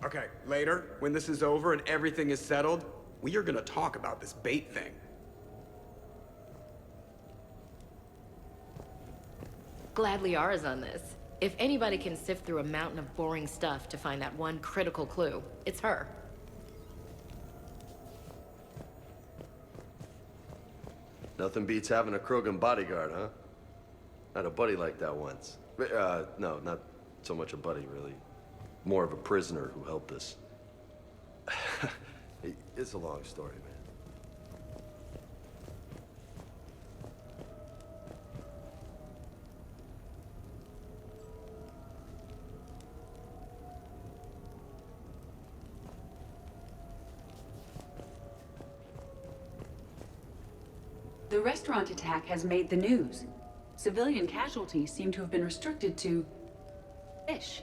Okay, later, when this is over and everything is settled, we are gonna talk about this bait thing. Glad Liara's on this. If anybody can sift through a mountain of boring stuff to find that one critical clue, it's her. Nothing beats having a Krogan bodyguard, huh? I had a buddy like that once. No, not so much a buddy, really. More of a prisoner who helped us. It's a long story, man. The restaurant attack has made the news. Civilian casualties seem to have been restricted to fish.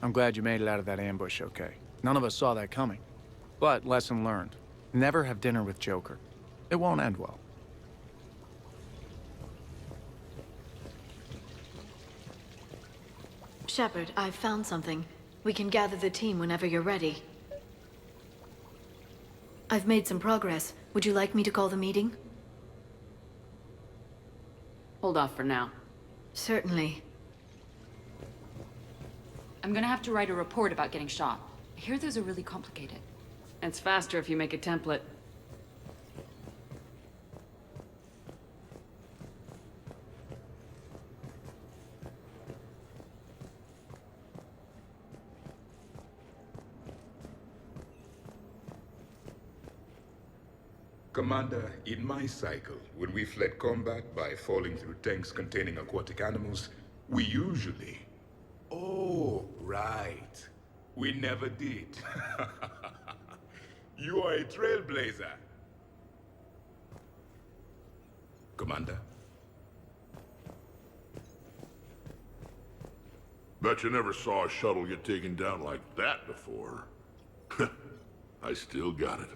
I'm glad you made it out of that ambush okay. None of us saw that coming. But lesson learned. Never have dinner with Joker. It won't end well. Shepard, I've found something. We can gather the team whenever you're ready. I've made some progress. Would you like me to call the meeting? Hold off for now. Certainly. I'm gonna have to write a report about getting shot. I hear those are really complicated. It's faster if you make a template. Commander, in my cycle, when we fled combat by falling through tanks containing aquatic animals, we usually... Oh, right. We never did. You are a trailblazer. Commander? Bet you never saw a shuttle get taken down like that before. I still got it.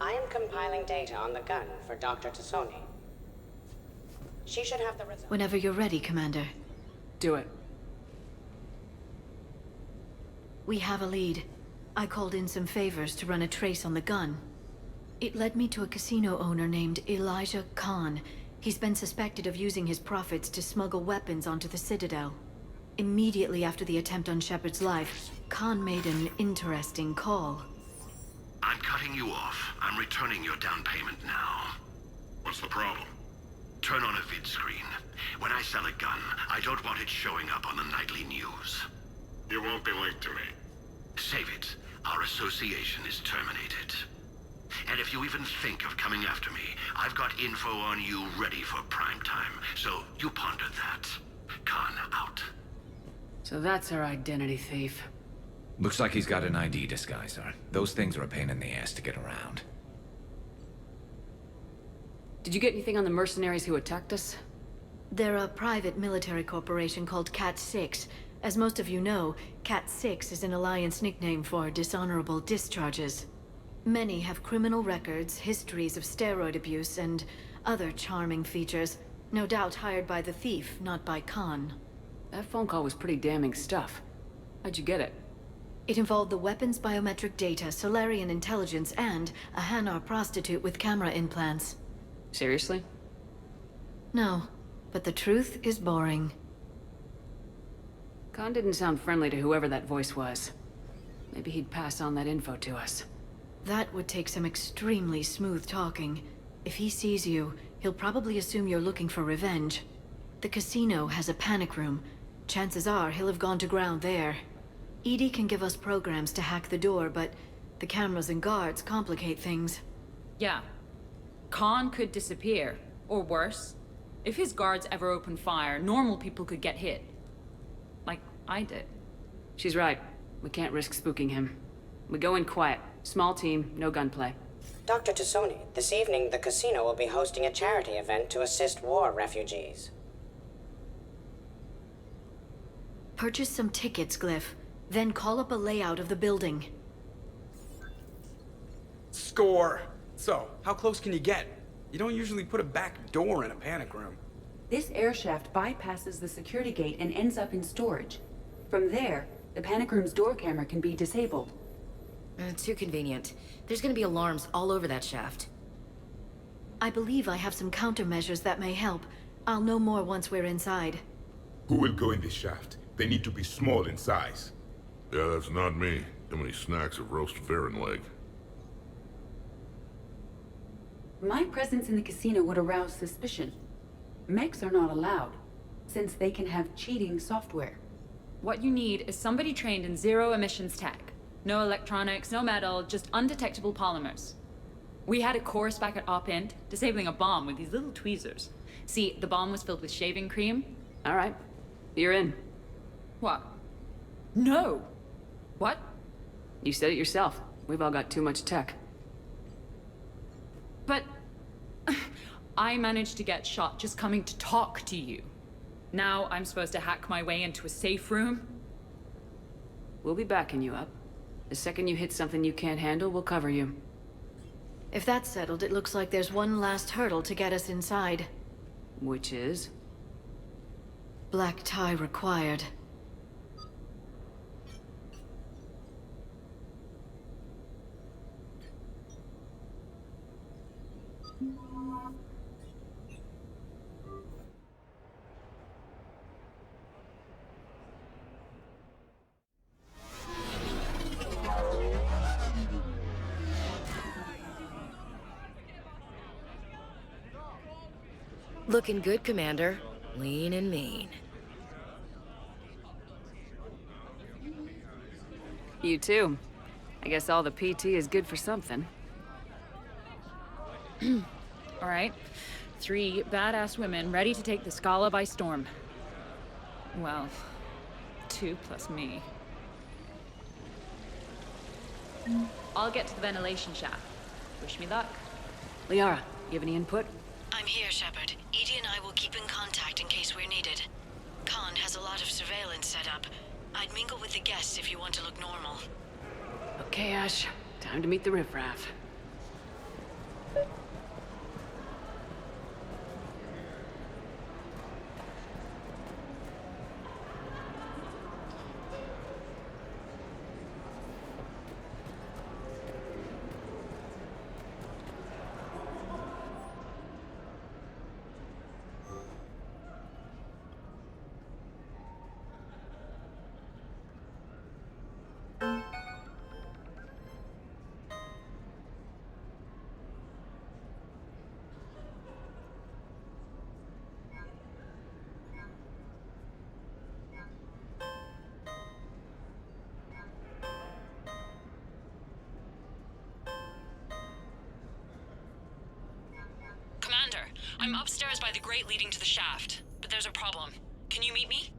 I am compiling data on the gun for Dr. Tassoni. She should have the results. Whenever you're ready, Commander. Do it. We have a lead. I called in some favors to run a trace on the gun. It led me to a casino owner named Elijah Khan. He's been suspected of using his profits to smuggle weapons onto the Citadel. Immediately after the attempt on Shepard's life, Khan made an interesting call. I'm cutting you off. I'm returning your down payment now. What's the problem? Turn on a vid screen. When I sell a gun, I don't want it showing up on the nightly news. You won't be linked to me. Save it. Our association is terminated. And if you even think of coming after me, I've got info on you ready for prime time. So you ponder that. Khan out. So that's our identity thief. Looks like he's got an ID disguiser. Those things are a pain in the ass to get around. Did you get anything on the mercenaries who attacked us? They're a private military corporation called Cat-6. As most of you know, Cat-6 is an Alliance nickname for dishonorable discharges. Many have criminal records, histories of steroid abuse, and other charming features. No doubt hired by the thief, not by Khan. That phone call was pretty damning stuff. How'd you get it? It involved the weapons biometric data, Solarian intelligence, and a Hana prostitute with camera implants. Seriously? No, but the truth is boring. Khan didn't sound friendly to whoever that voice was. Maybe he'd pass on that info to us. That would take some extremely smooth talking. If he sees you, he'll probably assume you're looking for revenge. The casino has a panic room. Chances are he'll have gone to ground there. Edie can give us programs to hack the door, but the cameras and guards complicate things. Yeah. Khan could disappear. Or worse. If his guards ever open fire, normal people could get hit. Like I did. She's right. We can't risk spooking him. We go in quiet. Small team, no gunplay. Dr. Tassoni, this evening the casino will be hosting a charity event to assist war refugees. Purchase some tickets, Glyph. Then call up a layout of the building. Score! So, how close can you get? You don't usually put a back door in a panic room. This air shaft bypasses the security gate and ends up in storage. From there, the panic room's door camera can be disabled. Too convenient. There's gonna be alarms all over that shaft. I believe I have some countermeasures that may help. I'll know more once we're inside. Who will go in this shaft? They need to be small in size. Yeah, that's not me. How many snacks of roast Varan leg? My presence in the casino would arouse suspicion. Mechs are not allowed, since they can have cheating software. What you need is somebody trained in zero emissions tech. No electronics, no metal, just undetectable polymers. We had a course back at Op End, disabling a bomb with these little tweezers. See, the bomb was filled with shaving cream. All right, you're in. What? No! What? You said it yourself. We've all got too much tech. But I managed to get shot just coming to talk to you. Now I'm supposed to hack my way into a safe room? We'll be backing you up. The second you hit something you can't handle, we'll cover you. If that's settled, it looks like there's one last hurdle to get us inside. Which is? Black tie required. Looking good, Commander. Lean and mean. You too. I guess all the PT is good for something. All right. 3 badass women ready to take the Scala by storm. Well, 2 plus me. I'll get to the ventilation shaft. Wish me luck. Liara, you have any input? I'm here, Shepard. Edie and I will keep in contact in case we're needed. Khan has a lot of surveillance set up. I'd mingle with the guests if you want to look normal. Okay, Ash. Time to meet the riffraff. Commander, I'm upstairs by the grate leading to the shaft, but there's a problem. Can you meet me?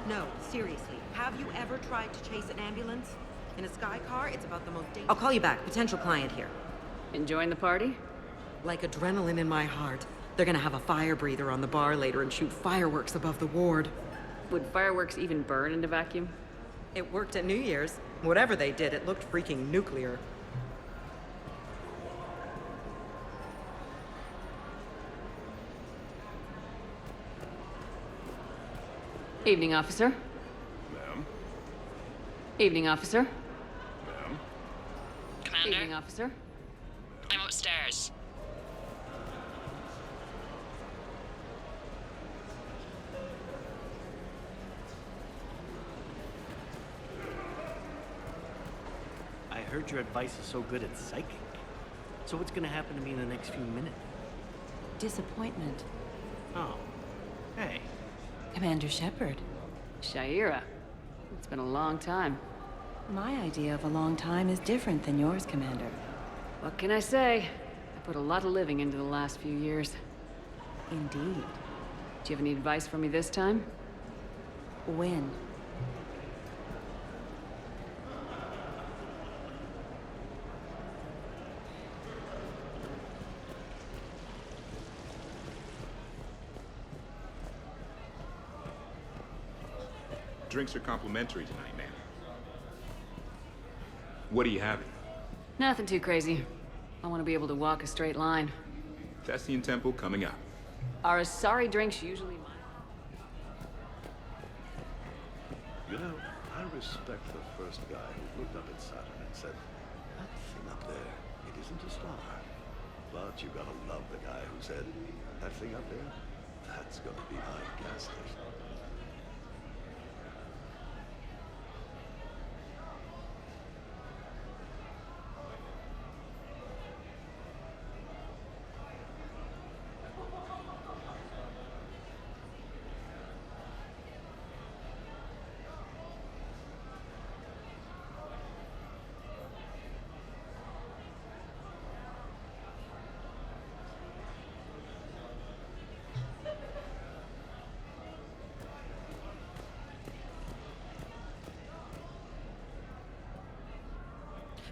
No, seriously. Have you ever tried to chase an ambulance? In a sky car, it's about the most dangerous... I'll call you back. Potential client here. Enjoying the party? Like adrenaline in my heart. They're gonna have a fire breather on the bar later and shoot fireworks above the ward. Would fireworks even burn in a vacuum? It worked at New Year's. Whatever they did, it looked freaking nuclear. Evening, officer. Ma'am? Evening, officer. Ma'am? Commander, Evening, officer. I'm upstairs. I heard your advice is so good at psychic. So what's gonna happen to me in the next few minutes? Disappointment. Oh. Hey. Commander Shepard. Shaira. It's been a long time. My idea of a long time is different than yours, Commander. What can I say? I put a lot of living into the last few years. Indeed. Do you have any advice for me this time? When? Drinks are complimentary tonight, man. What are you having? Nothing too crazy. I want to be able to walk a straight line. Thessian Temple coming up. Are Asari drinks usually mine? You know, I respect the first guy who looked up at Saturn and said, that thing up there, it isn't a star. But you gotta love the guy who said, that thing up there, that's gonna be my gas station.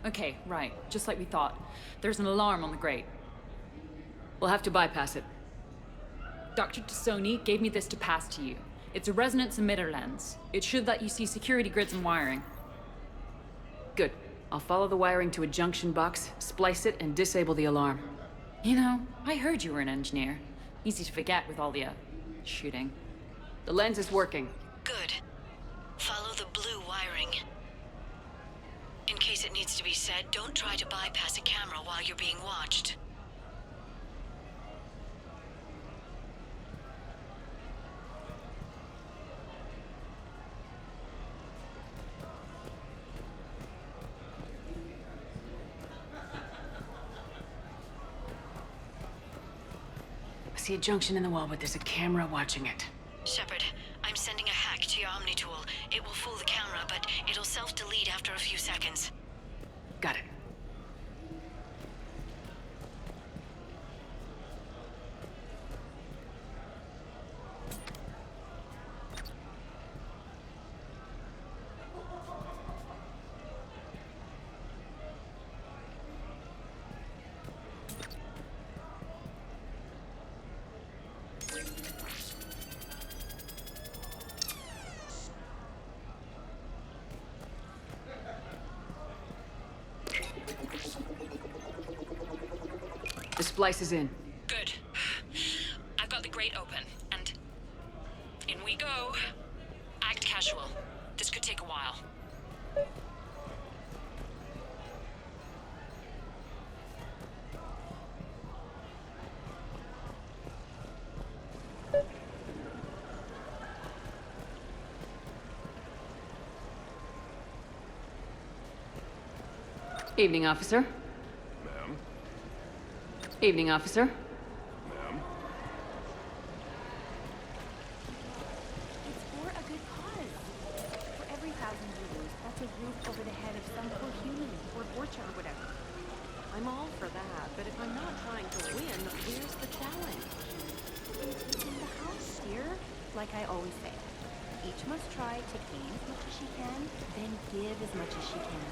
Okay, right. Just like we thought. There's an alarm on the grate. We'll have to bypass it. Dr. Tassoni gave me this to pass to you. It's a resonance emitter lens. It should let you see security grids and wiring. Good. I'll follow the wiring to a junction box, splice it, and disable the alarm. You know, I heard you were an engineer. Easy to forget with all the, shooting. The lens is working. Good. Follow the blue wiring. In case it needs to be said, don't try to bypass a camera while you're being watched. I see a junction in the wall, but there's a camera watching it. Shepard, I'm sending a hack to your Omni tool. It will fool the camera, but it'll self-delete after a few seconds. Got it. The splice is in. Good. Act casual. This could take a while. Evening, officer. Ma'am? Evening, officer. Ma'am? It's for a good cause. For every 1,000 you lose, that's a roof over the head of some poor human, or torture, or whatever. I'm all for that, but if I'm not trying to win, where's the challenge? In taking the house, dear. Like I always say, each must try to gain as much as she can, then give as much as she can.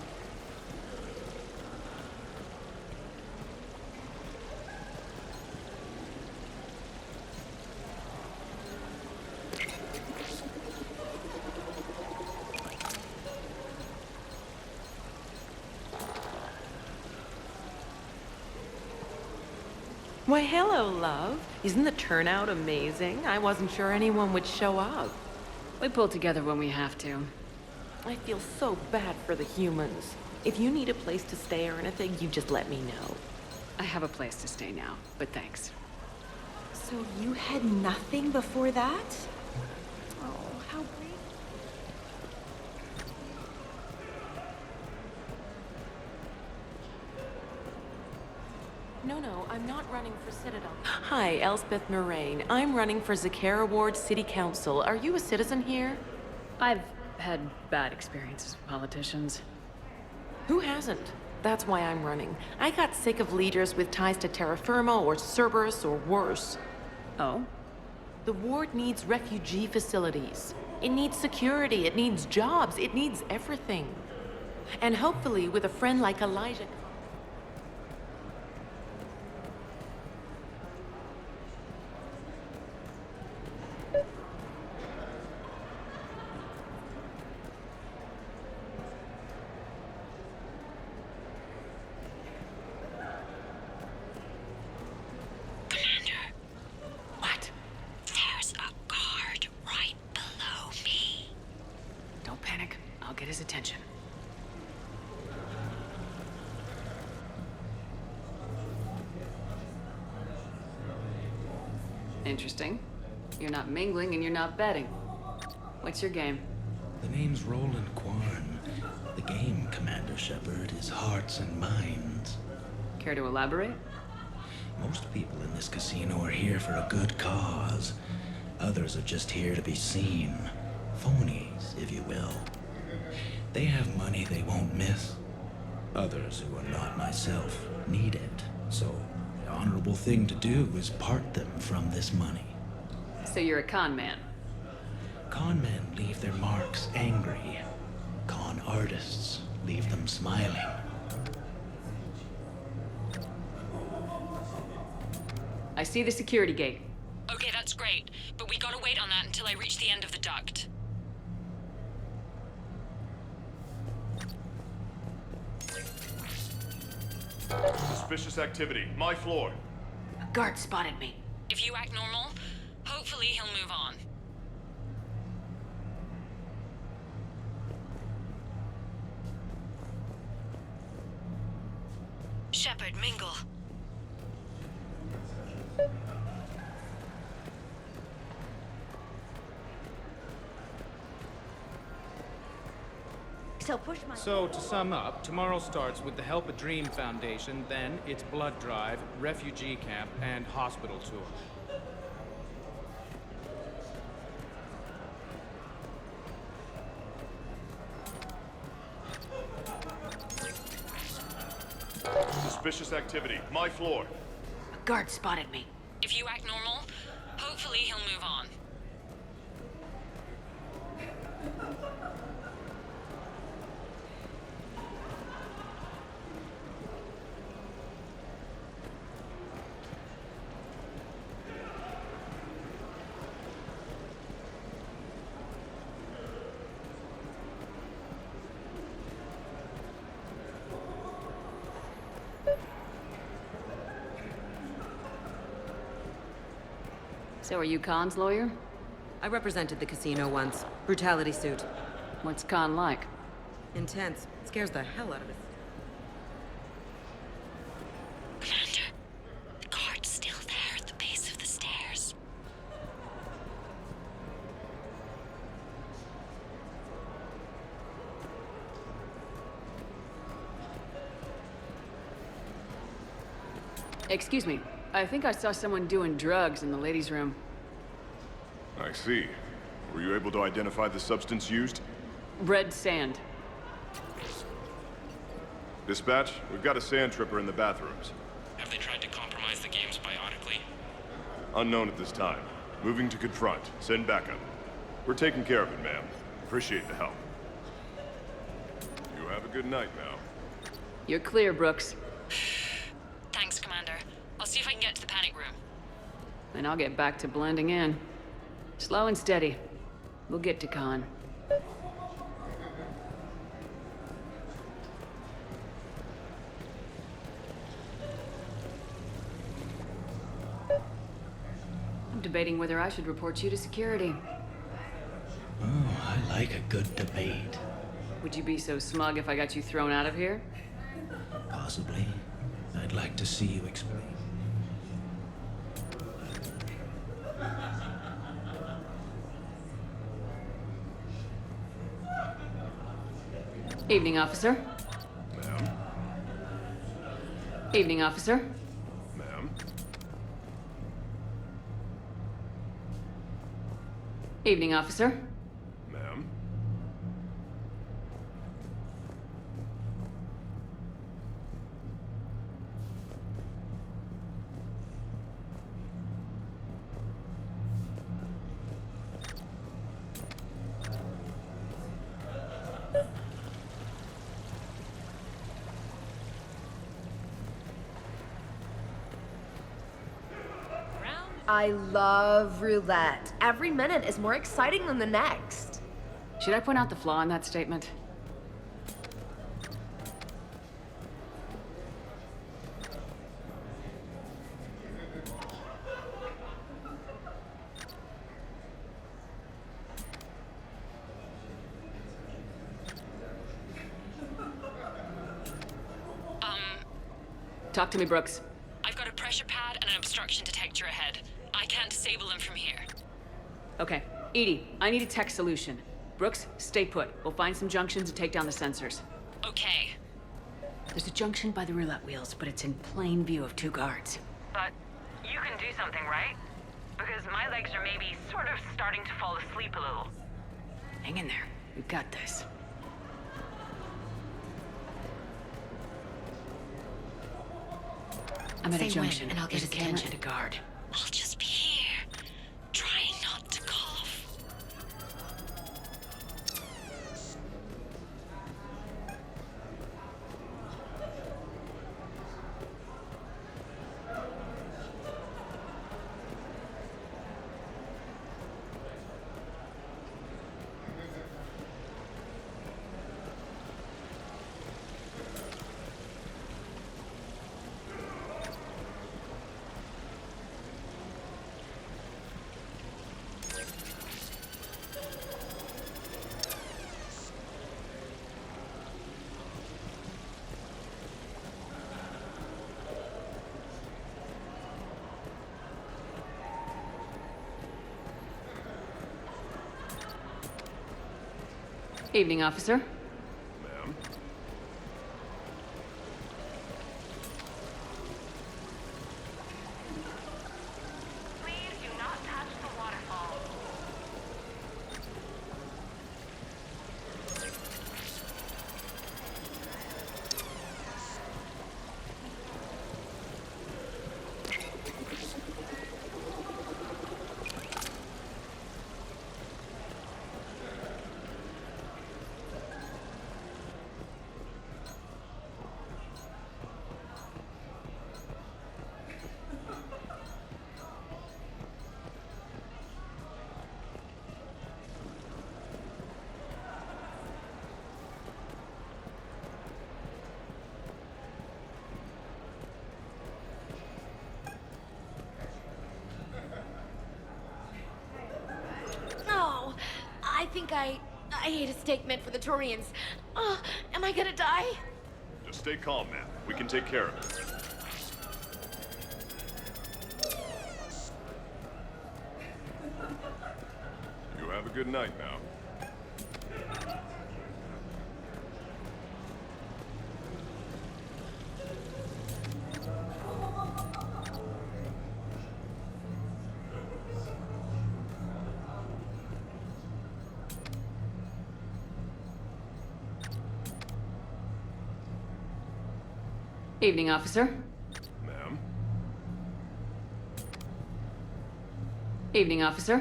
Why, hello, love. Isn't the turnout amazing? I wasn't sure anyone would show up. We pull together when we have to. I feel so bad for the humans. If you need a place to stay or anything, you just let me know. I have a place to stay now, but thanks. So you had nothing before that? Oh, how brave. No, I'm not running for Citadel. Hi, Elspeth Moraine. I'm running for Zakara Ward City Council. Are you a citizen here? I've had bad experiences with politicians. Who hasn't? That's why I'm running. I got sick of leaders with ties to Terra Firma or Cerberus or worse. Oh? The ward needs refugee facilities. It needs security, it needs jobs, it needs everything. And hopefully with a friend like Elijah... Get his attention. Interesting. You're not mingling and you're not betting. What's your game? The name's Roland Quarn. The game, Commander Shepard, is hearts and minds. Care to elaborate? Most people in this casino are here for a good cause. Others are just here to be seen. Phonies, if you will. They have money they won't miss. Others, who are not myself, need it. So, the honorable thing to do is part them from this money. So you're a con man? Con men leave their marks angry. Con artists leave them smiling. I see the security gate. Okay, that's great, but we gotta wait on that until I reach the end of the duct. Suspicious activity. My floor. A guard spotted me. If you act normal, hopefully he'll move on. Shepard, mingle. So, to sum up, tomorrow starts with the Help a Dream Foundation, then it's blood drive, refugee camp, and hospital tour. Suspicious activity. My floor. A guard spotted me. If you act normal, hopefully he'll move on. So are you Khan's lawyer? I represented the casino once. Brutality suit. What's Khan like? Intense. Scares the hell out of us. Commander, the guard's still there at the base of the stairs. Excuse me. I think I saw someone doing drugs in the ladies' room. I see. Were you able to identify the substance used? Red sand. Dispatch, we've got a sand tripper in the bathrooms. Have they tried to compromise the games biotically? Unknown at this time. Moving to confront. Send backup. We're taking care of it, ma'am. Appreciate the help. You have a good night now. You're clear, Brooks. Thanks, Commander. I'll see if I can get to the panic room. And I'll get back to blending in. Slow and steady. We'll get to Khan. I'm debating whether I should report you to security. Oh, I like a good debate. Would you be so smug if I got you thrown out of here? Possibly. I'd like to see you explain. Evening, officer. Ma'am? Evening, officer. Ma'am? Evening, officer. Ma'am? I love roulette. Every minute is more exciting than the next. Should I point out the flaw in that statement? Talk to me, Brooks. I've got a pressure pad and an obstruction detector ahead. I can't disable them from here. Okay. Edie, I need a tech solution. Brooks, stay put. We'll find some junctions and take down the sensors. Okay. There's a junction by the roulette wheels, but it's in plain view of 2 guards. But you can do something, right? Because my legs are maybe sort of starting to fall asleep a little. Hang in there. We've got this. I'm at a junction, and I'll get There's his a camera attention. and a guard. I'll just be here, trying not to cough. Evening, officer. Ma'am? Please do not touch the waterfall. think I ate a steak meant for the Torians. Oh, am I gonna die? Just stay calm, man. We can take care of it. You have a good night now. Evening, officer. Ma'am? Evening, officer.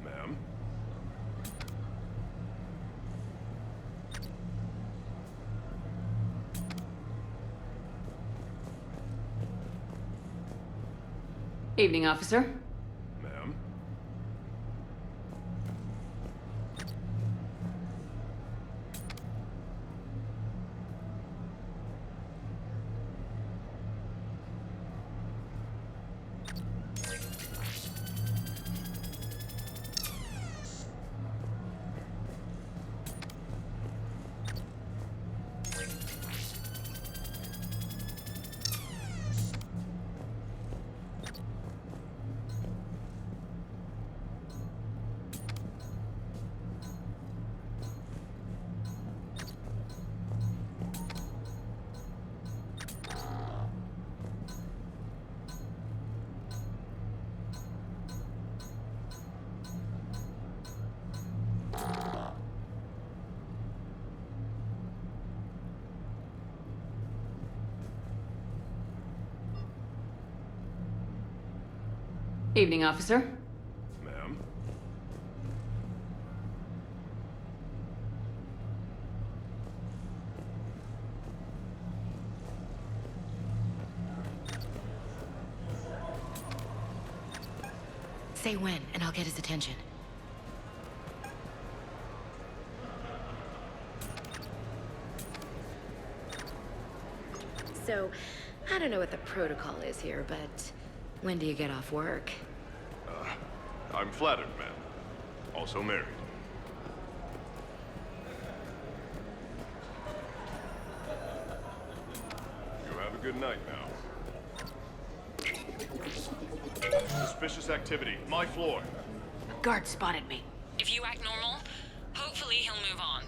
Ma'am? Evening, officer. Ma'am? Evening, officer. Ma'am? Say when, and I'll get his attention. So, I don't know what the protocol is here, but when do you get off work? I'm flattered, ma'am. Also married. You have a good night now. Suspicious activity. My floor. A guard spotted me. If you act normal, hopefully he'll move on.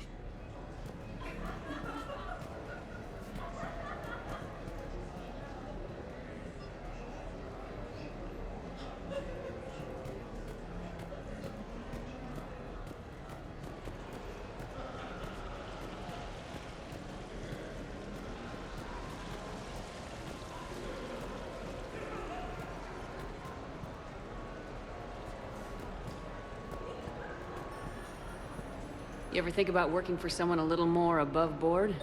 You ever think about working for someone a little more above board?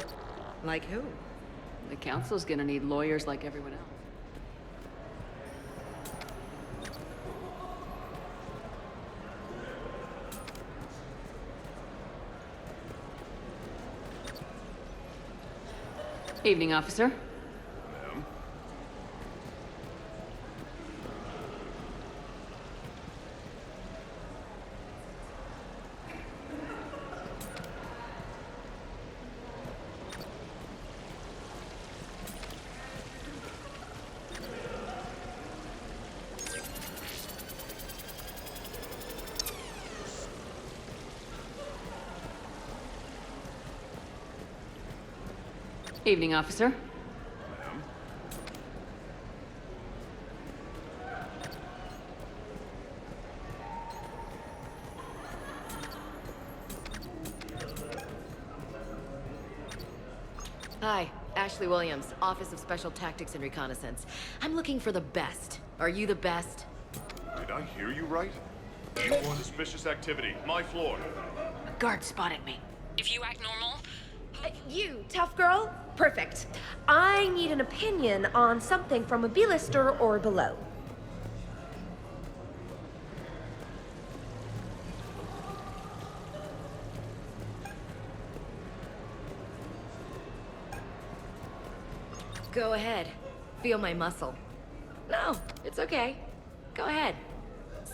Like who? The council's gonna need lawyers like everyone else. Evening, officer. Ma'am? Evening, officer. Ma'am? Hi, Ashley Williams, Office of Special Tactics and Reconnaissance. I'm looking for the best. Are you the best? Did I hear you right? You want suspicious activity. My floor. A guard spotted me. If you act normal, You, tough girl? Perfect. I need an opinion on something from a B-lister or below. Go ahead. Feel my muscle. No, it's okay. Go ahead.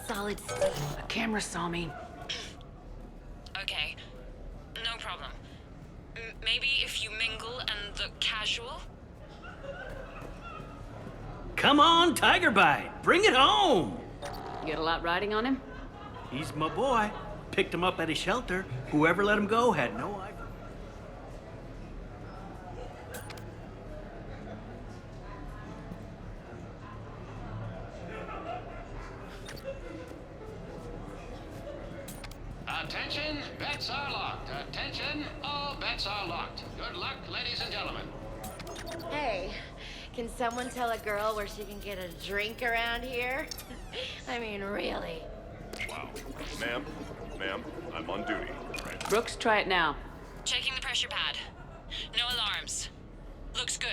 Solid steel. A camera saw me. Okay. No problem. Maybe if you mingle and look casual? Come on, Tiger Bite! Bring it home! You got a lot riding on him? He's my boy. Picked him up at his shelter. Whoever let him go had no idea. Attention, bets are locked. Attention, all bets are locked. Good luck, ladies and gentlemen. Hey, can someone tell a girl where she can get a drink around here? I mean, really. Wow. Ma'am, I'm on duty. Right? Brooks, try it now. Checking the pressure pad. No alarms. Looks good.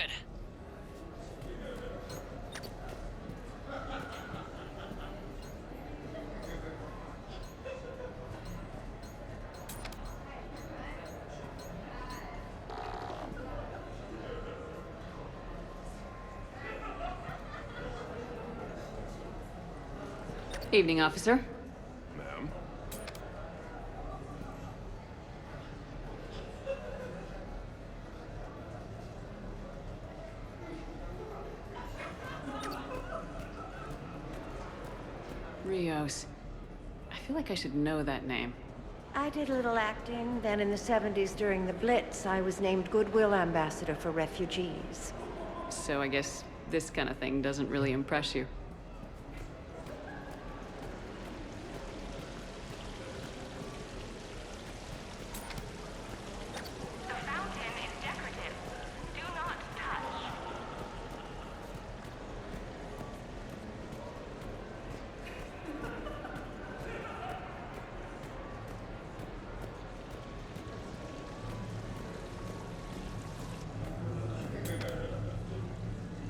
Evening, officer. Ma'am? Rios. I feel like I should know that name. I did a little acting. Then in the 70s during the Blitz, I was named Goodwill Ambassador for Refugees. So I guess this kind of thing doesn't really impress you.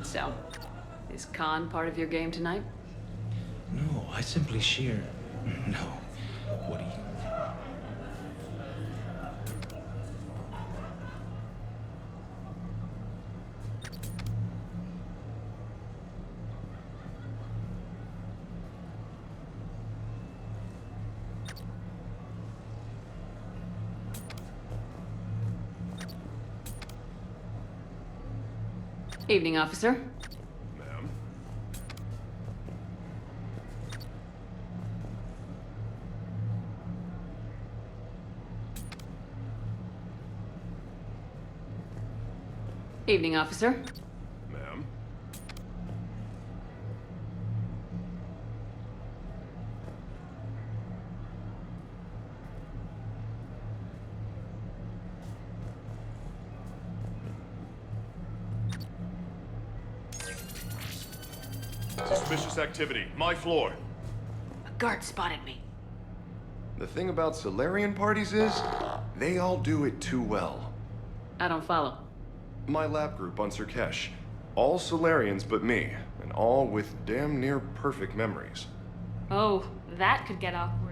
So, is Khan part of your game tonight? No, I simply sheer... No. What do you... Evening, officer. Ma'am? Evening, officer. Ma'am? Suspicious activity. My floor. A guard spotted me. The thing about Solarian parties is, they all do it too well. I don't follow. My lab group on Sirkesh. All Solarians but me, and all with damn near perfect memories. Oh, that could get awkward.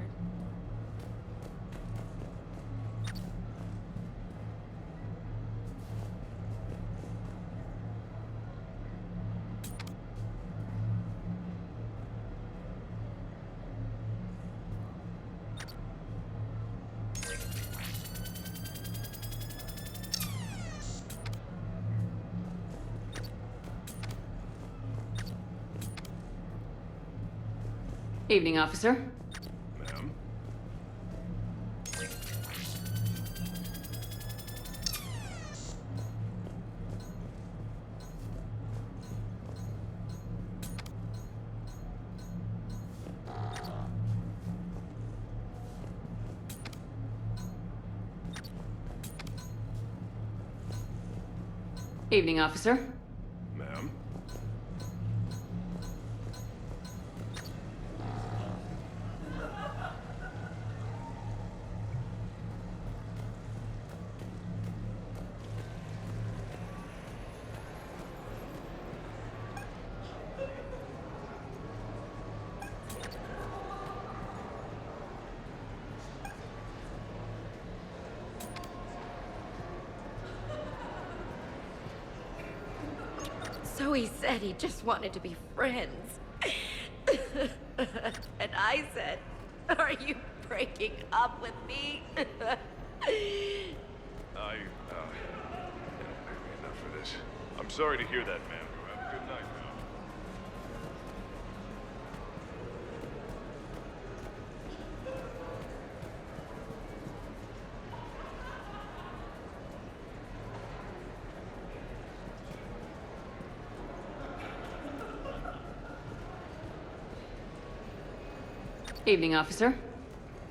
Evening, officer. Ma'am? Evening, officer. Ma'am? So he said he just wanted to be friends. And I said, are you breaking up with me? Enough of this. I'm sorry to hear that, ma'am. Have a good night now. Evening, officer.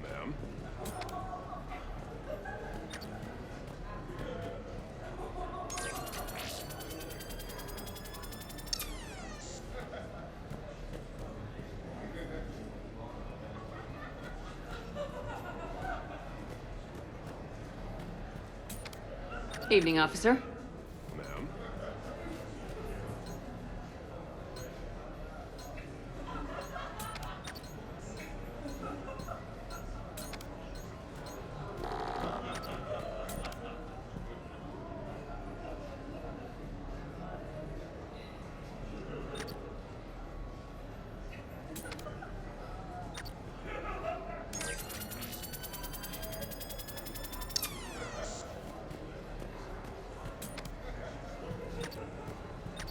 Ma'am? Evening, officer. Ma'am?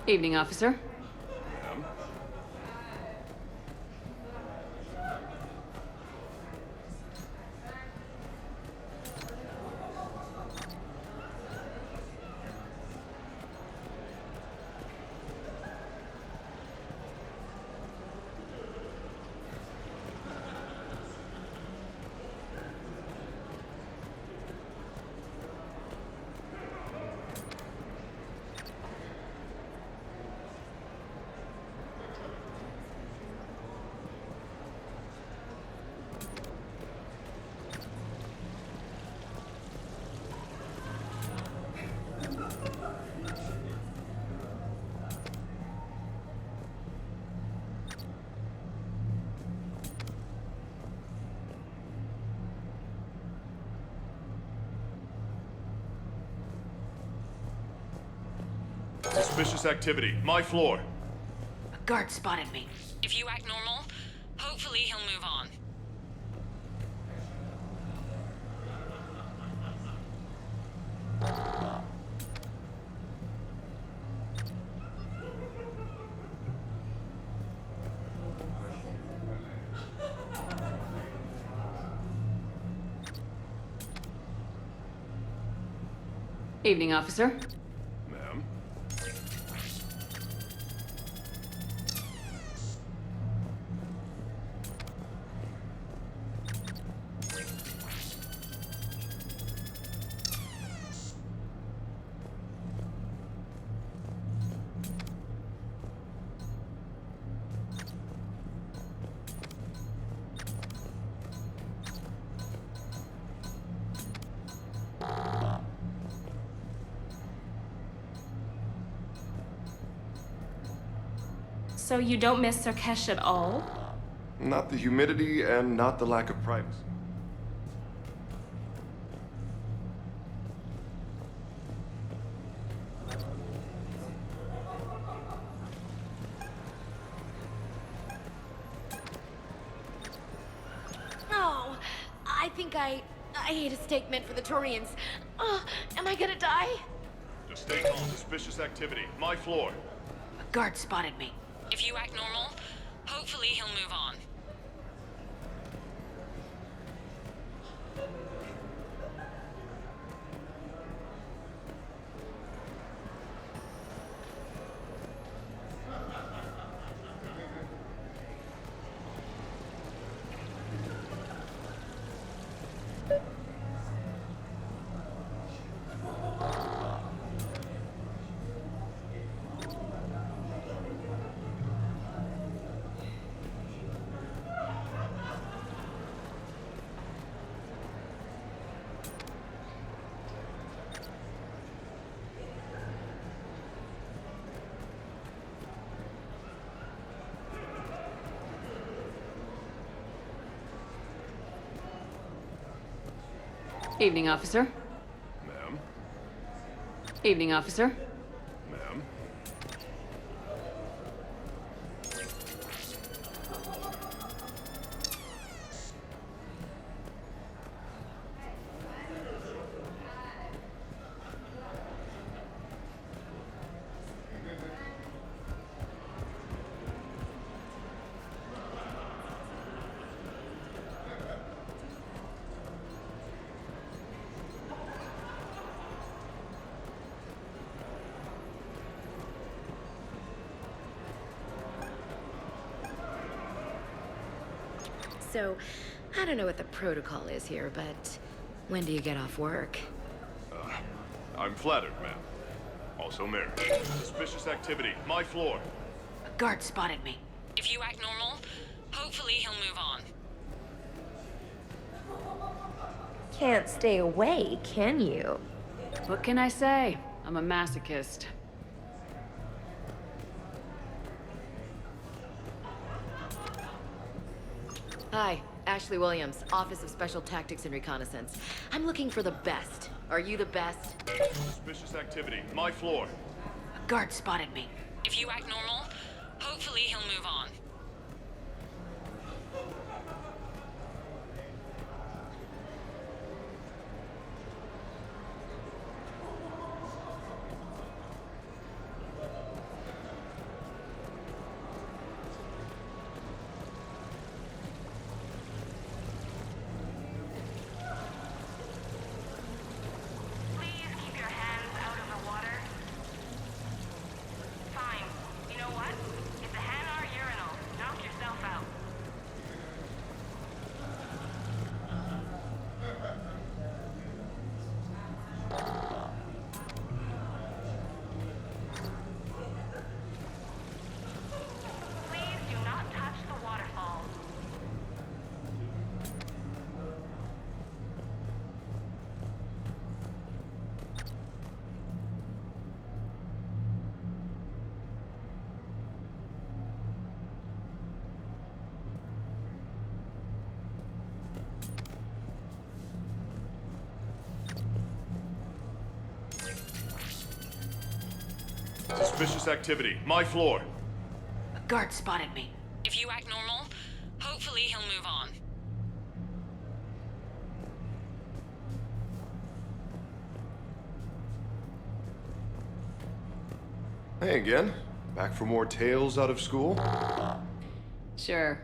Evening, officer. Ma'am? Suspicious activity. My floor. A guard spotted me. If you act normal, hopefully he'll move on. Evening, officer. Ma'am? So you don't miss Sarkesh at all? Not the humidity and not the lack of privacy. No, I think I ate a steak meant for the Turians. Am I gonna die? Just stay calm. Suspicious activity. My floor. A guard spotted me. If you act normal, hopefully he'll move on. Evening, officer. Ma'am? Evening, officer. Ma'am? So, I don't know what the protocol is here, but when do you get off work? I'm flattered, ma'am. Also Mary. Suspicious activity. My floor. A guard spotted me. If you act normal, hopefully he'll move on. Can't stay away, can you? What can I say? I'm a masochist. Hi, Ashley Williams, Office of Special Tactics and Reconnaissance. I'm looking for the best. Are you the best? Suspicious activity. My floor. A guard spotted me. If you act normal, hopefully he'll move on. Suspicious activity. My floor. A guard spotted me. If you act normal, hopefully he'll move on. Hey again. Back for more tales out of school? Sure.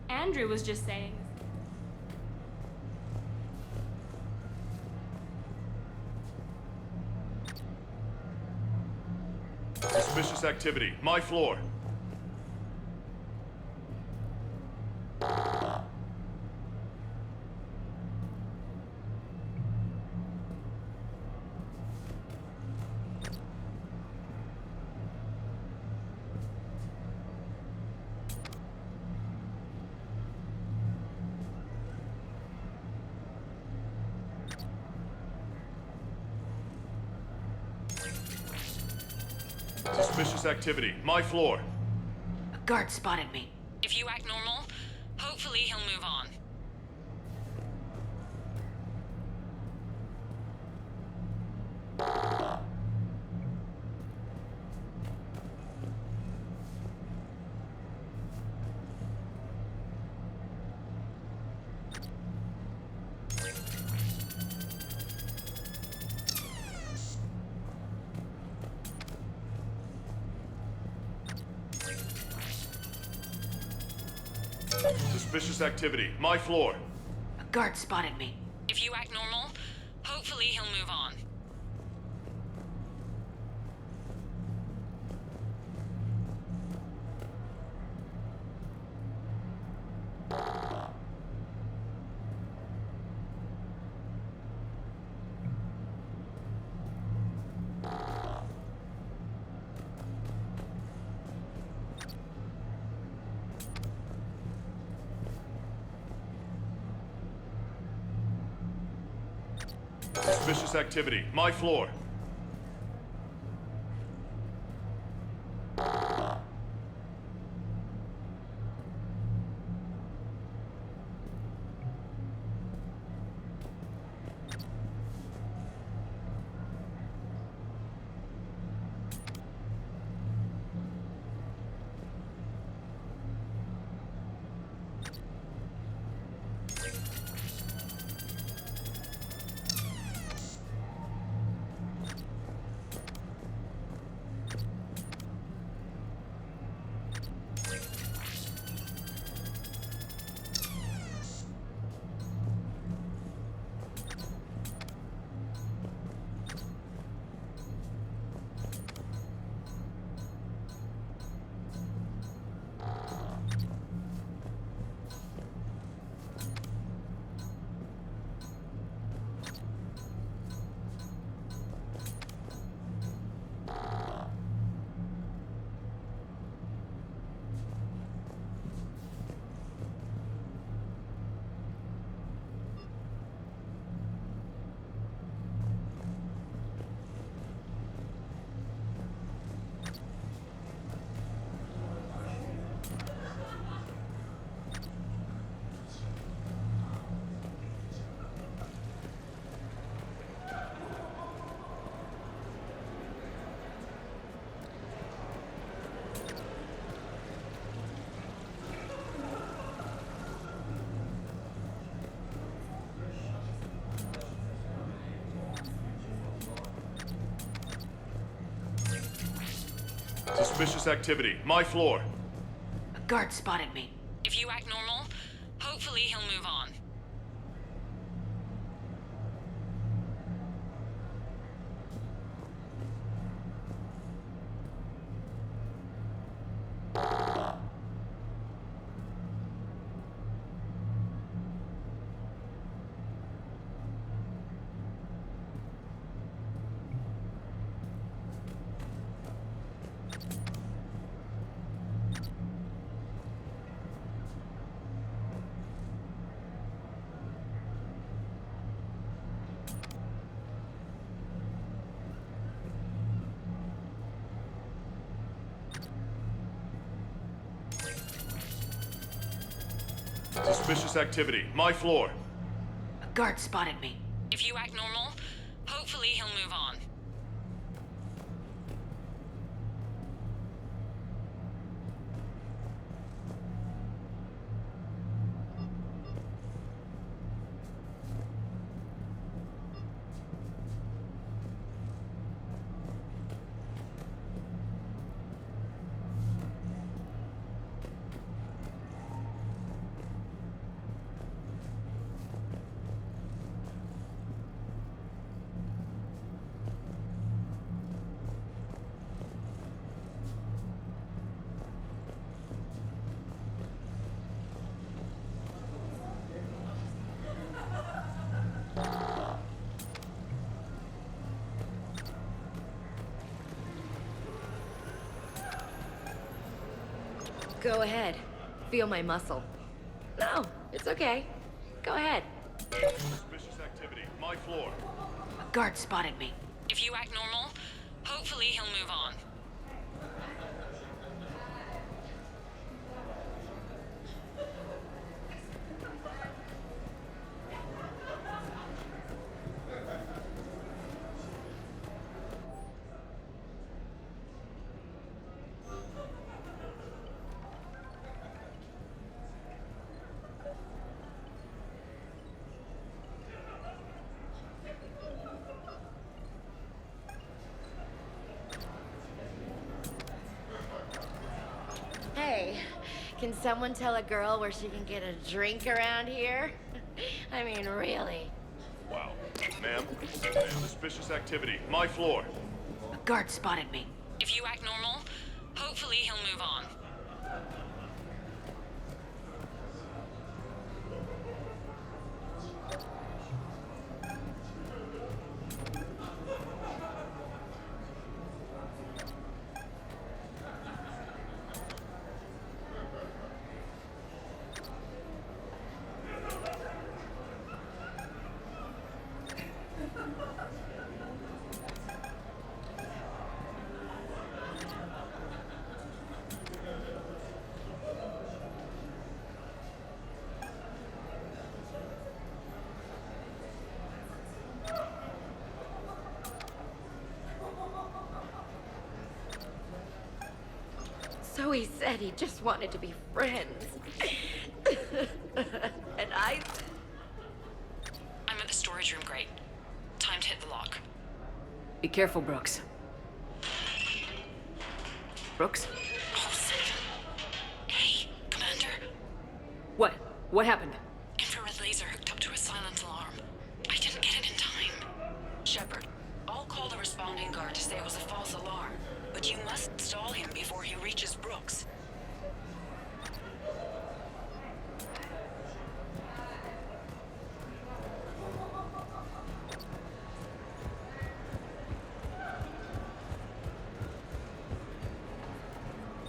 Andrew was just saying. Suspicious activity. My floor. Suspicious activity. My floor. A guard spotted me. If you act normal, hopefully he'll move on. Suspicious activity. My floor. A guard spotted me. If you act normal, hopefully he'll move on. Suspicious activity. My floor. Suspicious activity. My floor. A guard spotted me. If you act normal, hopefully he'll move on. Suspicious activity. My floor. A guard spotted me. If you act normal, hopefully he'll move on. Go ahead. Feel my muscle. No, it's okay. Go ahead. Suspicious activity. My floor. A guard spotted me. If you act normal, hopefully he'll move on. Hey, can someone tell a girl where she can get a drink around here? I mean, really. Wow. Ma'am. Suspicious activity. My floor. A guard spotted me. If you act normal, hopefully he'll move on. So he said he just wanted to be friends. And I... I'm at the storage room, great. Time to hit the lock. Be careful, Brooks. Brooks? Oh, Sid. Hey, Commander. What? What happened? Infrared laser hooked up to a silent alarm. I didn't get it in time. Shepard, I'll call the responding guard to say it was a false alarm. But you must stall him before he reaches Brooks.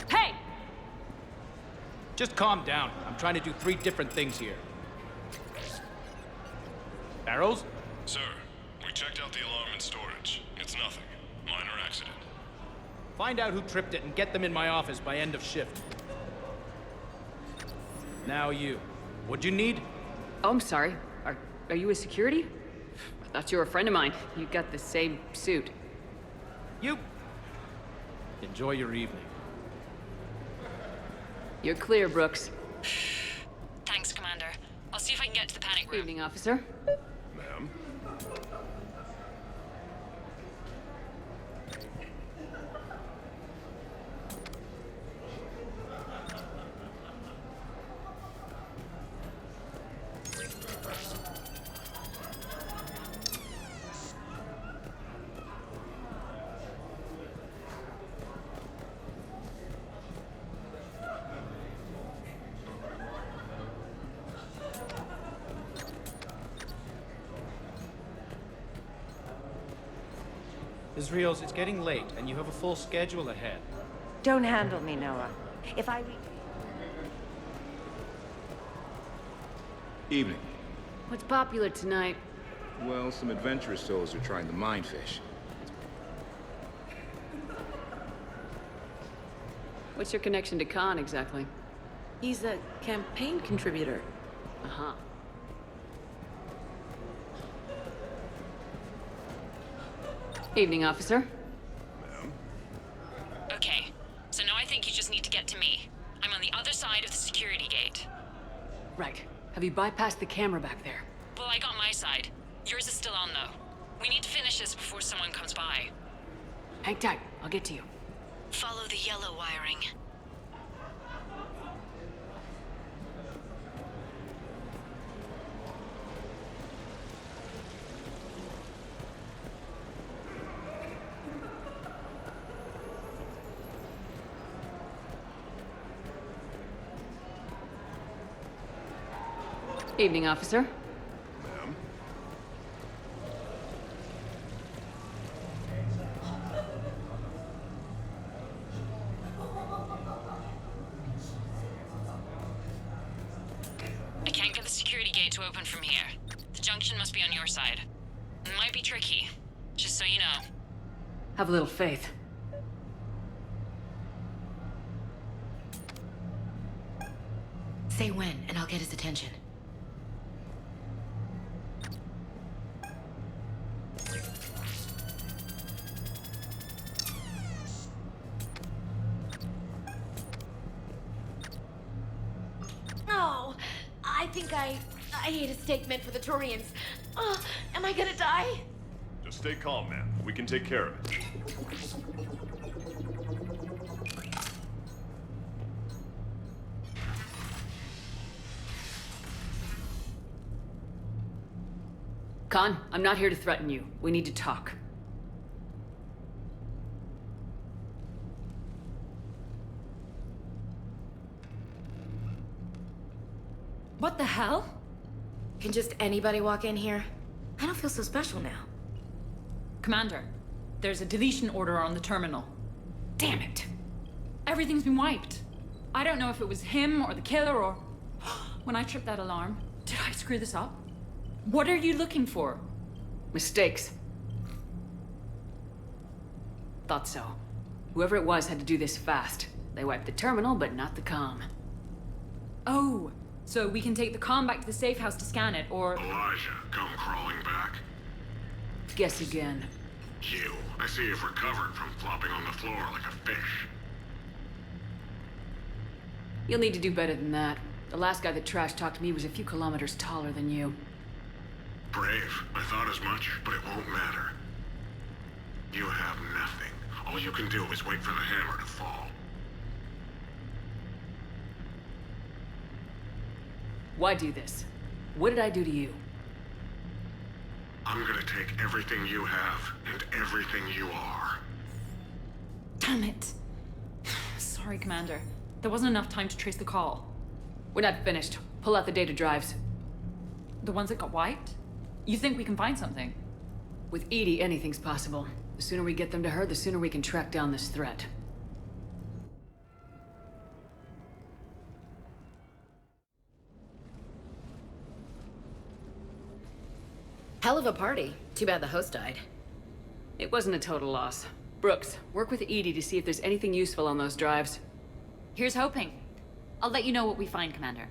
Hey! Just calm down. I'm trying to do 3 different things here. Barrows? Sir, we checked out the alarm in storage. It's nothing. Minor accident. Find out who tripped it and get them in my office by end of shift. Now you. What'd you need? Oh, I'm sorry. Are you a security? I thought you were a friend of mine. You got the same suit. You. Enjoy your evening. You're clear, Brooks. Thanks, Commander. I'll see if I can get to the panic room. Evening, officer. Ma'am? Israels, it's getting late, and you have a full schedule ahead. Don't handle me, Noah. If I Evening. What's popular tonight? Well, some adventurous souls are trying the mindfish. What's your connection to Khan, exactly? He's a campaign contributor. Uh-huh. Evening, officer. Okay, so now I think you just need to get to me. I'm on the other side of the security gate. Right. Have you bypassed the camera back there? Well, I got my side. Yours is still on, though. We need to finish this before someone comes by. Hang tight. I'll get to you. Follow the yellow wiring. Evening, officer. Ma'am? I can't get the security gate to open from here. The junction must be on your side. It might be tricky, just so you know. Have a little faith. Say when, and I'll get his attention. Oh, I think I ate a steak meant for the Turians. Oh, am I gonna die? Just stay calm, man. We can take care of it. Khan, I'm not here to threaten you. We need to talk. What the hell? Can just anybody walk in here? I don't feel so special now. Commander, there's a deletion order on the terminal. Damn it! Everything's been wiped. I don't know if it was him or the killer or... When I tripped that alarm, did I screw this up? What are you looking for? Mistakes. Thought so. Whoever it was had to do this fast. They wiped the terminal, but not the comm. Oh, so we can take the comm back to the safe house to scan it, or... Elijah, come crawling back. Guess again. You. I see you've recovered from flopping on the floor like a fish. You'll need to do better than that. The last guy that trash talked to me was a few kilometers taller than you. Brave. I thought as much, but it won't matter. You have nothing. All you can do is wait for the hammer to fall. Why do this? What did I do to you? I'm gonna take everything you have and everything you are. Damn it. Sorry, Commander. There wasn't enough time to trace the call. We're not finished. Pull out the data drives. The ones that got wiped? You think we can find something? With Edie, anything's possible. The sooner we get them to her, the sooner we can track down this threat. Hell of a party. Too bad the host died. It wasn't a total loss. Brooks, work with Edie to see if there's anything useful on those drives. Here's hoping. I'll let you know what we find, Commander.